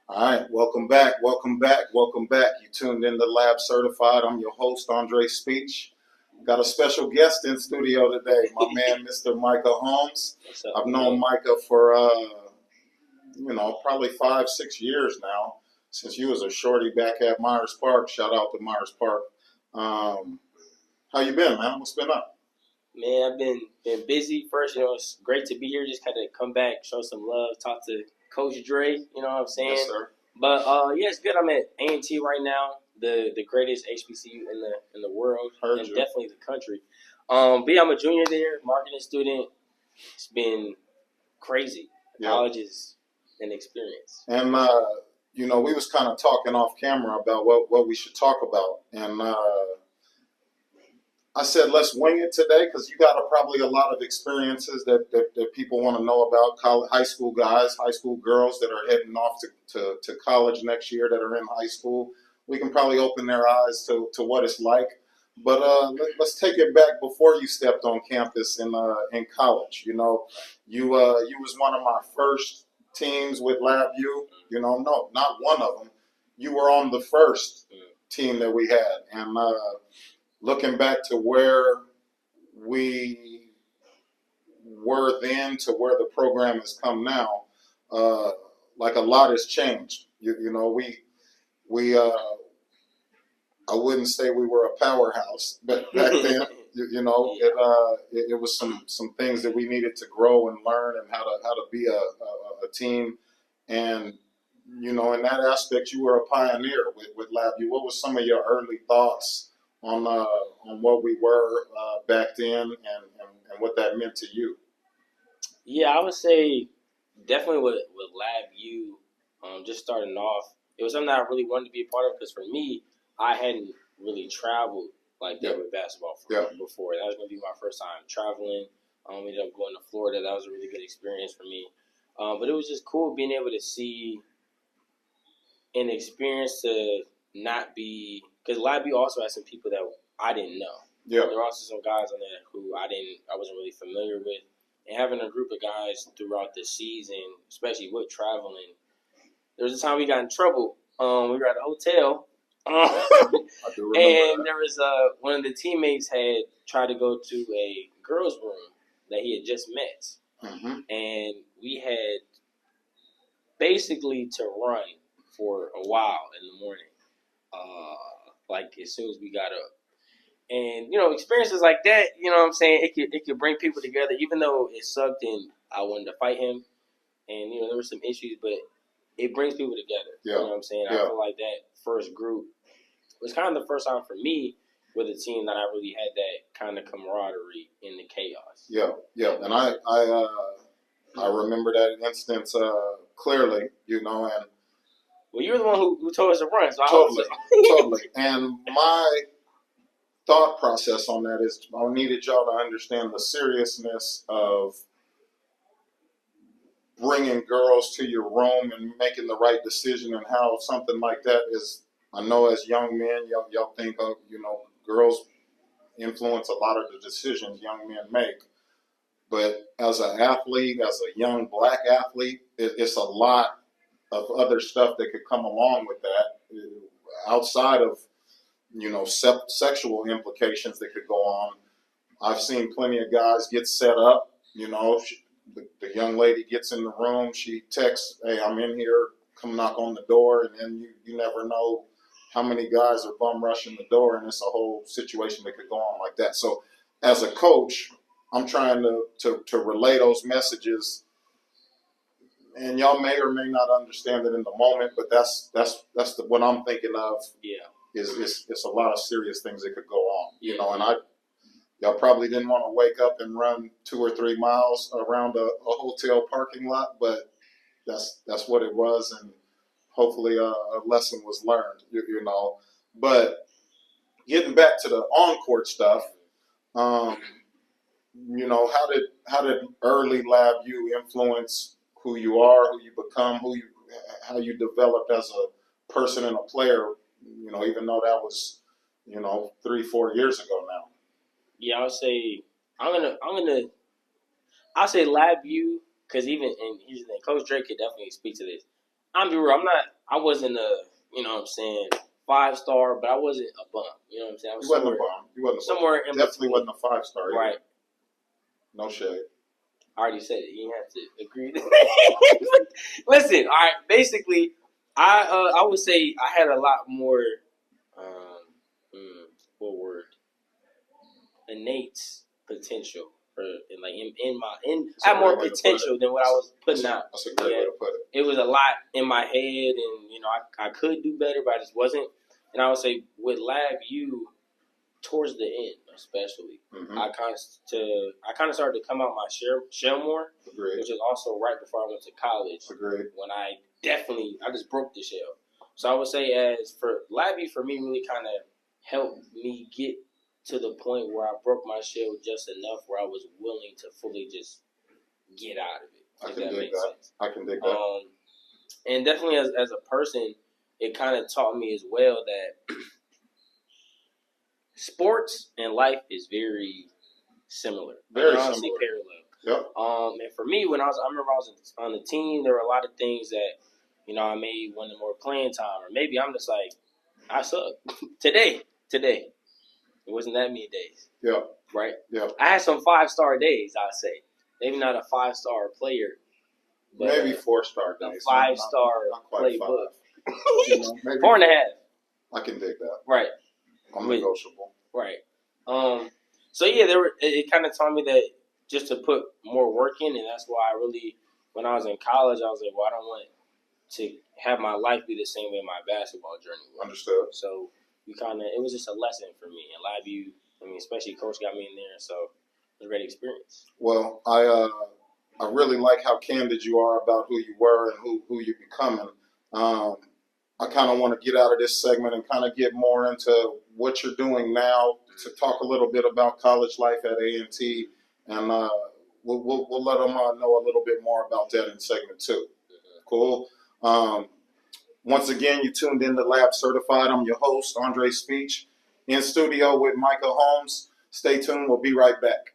All right, welcome back, welcome back, welcome back. You tuned in to Lab Certified. I'm your host, Andre Speech. Got a special guest in studio today, my man, Mr. Micah Holmes. What's up? I've known Micah for, probably 5, 6 years now, since you was a shorty back at Myers Park. Shout out to Myers Park. How you been, man? What's been up? Man, I've been busy. First, it's great to be here. Just kind of come back, show some love, talk to Coach Dre. You know what I'm saying? Yes, sir. But yeah, it's good. I'm at A&T right now, the greatest HBCU in the world, Heard and you. definitely the country. But yeah, I'm a junior there, marketing student. It's been crazy. Yeah. College is an experience. And we was kind of talking off camera about what we should talk about, and I said let's wing it today because you got probably a lot of experiences that people want to know about. High school guys, high school girls that are heading off to college next year that are in high school. We can probably open their eyes to what it's like. But let's take it back before you stepped on campus in college. You was one of my first teams with LabU. No, not one of them. You were on the first team that we had, and looking back to where we were then to where the program has come now, like a lot has changed. We I wouldn't say we were a powerhouse, but back then, it was some things that we needed to grow and learn and how to be a team. And in that aspect, you were a pioneer with LabU. What was some of your early thoughts on what we were back then and what that meant to you? Yeah, I would say definitely with LabU, just starting off, it was something that I really wanted to be a part of because for me, I hadn't really traveled like that with basketball before. That was going to be my first time traveling. I ended up going to Florida. That was a really good experience for me. But it was just cool being able to see and experience to not be – because LabU also had some people that I didn't know. Yeah. There were also some guys on there who I wasn't really familiar with. And having a group of guys throughout the season, especially with traveling, there was a time we got in trouble. We were at a hotel, and there was one of the teammates had tried to go to a girls' room that he had just met, and we had basically to run for a while in the morning, like as soon as we got up. And, experiences like that, you know what I'm saying, it could bring people together, even though it sucked and I wanted to fight him. And, there were some issues, but it brings people together. Yeah. You know what I'm saying? Yeah. I feel like that first group was kind of the first time for me with a team that I really had that kind of camaraderie in the chaos. Yeah, yeah. And I remember that instance clearly, and well, you're the one who told us to run, so totally. And my thought process on that is I needed y'all to understand the seriousness of bringing girls to your room and making the right decision and how something like that is. I know as young men, y'all think of, girls influence a lot of the decisions young men make. But as an athlete, as a young black athlete, it's a lot of other stuff that could come along with that outside of sexual implications that could go on. I've seen plenty of guys get set up. The young lady gets in the room, she texts, "Hey, I'm in here. Come knock on the door," and then you never know how many guys are bum rushing the door, and it's a whole situation that could go on like that. So, as a coach, I'm trying to relay those messages, and y'all may or may not understand it in the moment, but that's what I'm thinking of. Yeah. It's a lot of serious things that could go on, and y'all probably didn't want to wake up and run 2 or 3 miles around a hotel parking lot, but that's what it was, and hopefully a lesson was learned, But getting back to the on-court stuff, how did early LabU influence who you are, who you become, how you developed as a person and a player? Even though that was 3-4 years ago now. Yeah, I'll say I'll say LabU because even and here's the thing, Coach Drake could definitely speak to this. I'm be real. I wasn't a, you know what I'm saying, 5-star, but I wasn't a bum. You know what I'm saying? I was You wasn't a bum. You wasn't a bum. somewhere in Definitely between. wasn't a 5-star either. Right. No shade. I already said it. You have to agree. Listen, all right. Basically, I would say I had a lot more, what word? Innate potential, or I had more potential than what I was putting out. That's a great way to put it. It was a lot in my head, and I could do better, but I just wasn't. And I would say with LabU, towards the end, especially, I kind of started to come out my shell more, Agreed. which is also right before I went to college. Agreed. When I just broke the shell. So I would say, as for LabU, for me, really kind of helped me get to the point where I broke my shell just enough where I was willing to fully just get out of it. I can dig that. And definitely as a person, it kind of taught me as well that sports and life is very similar. Very honestly similar. Parallel. Yep. And for me, I remember I was on the team, there were a lot of things that, I may wanted more playing time, or maybe I'm just like, I suck. Today. It wasn't that many days. Yeah. Right? Yeah. I had some 5-star days, I'd say. Maybe not a 5-star player. But maybe 4-star days. A 5-star not quite playbook. 5. Maybe 4.5. I can dig that. Right. I'm negotiable. Right. So yeah, it kind of taught me that just to put more work in, and that's why I really, when I was in college, I was like, well, I don't want to have my life be the same way my basketball journey was. Understood. So it was just a lesson for me. And LabU, especially Coach got me in there, so it was a great experience. Well, I really like how candid you are about who you were and who you're becoming. I kind of want to get out of this segment and kind of get more into what you're doing now, to talk a little bit about college life at A&T, and we'll let them know a little bit more about that in segment 2. Cool. Once again, you tuned in to Lab Certified. I'm your host, Andre Speech, in studio with Micah Holmes. Stay tuned. We'll be right back.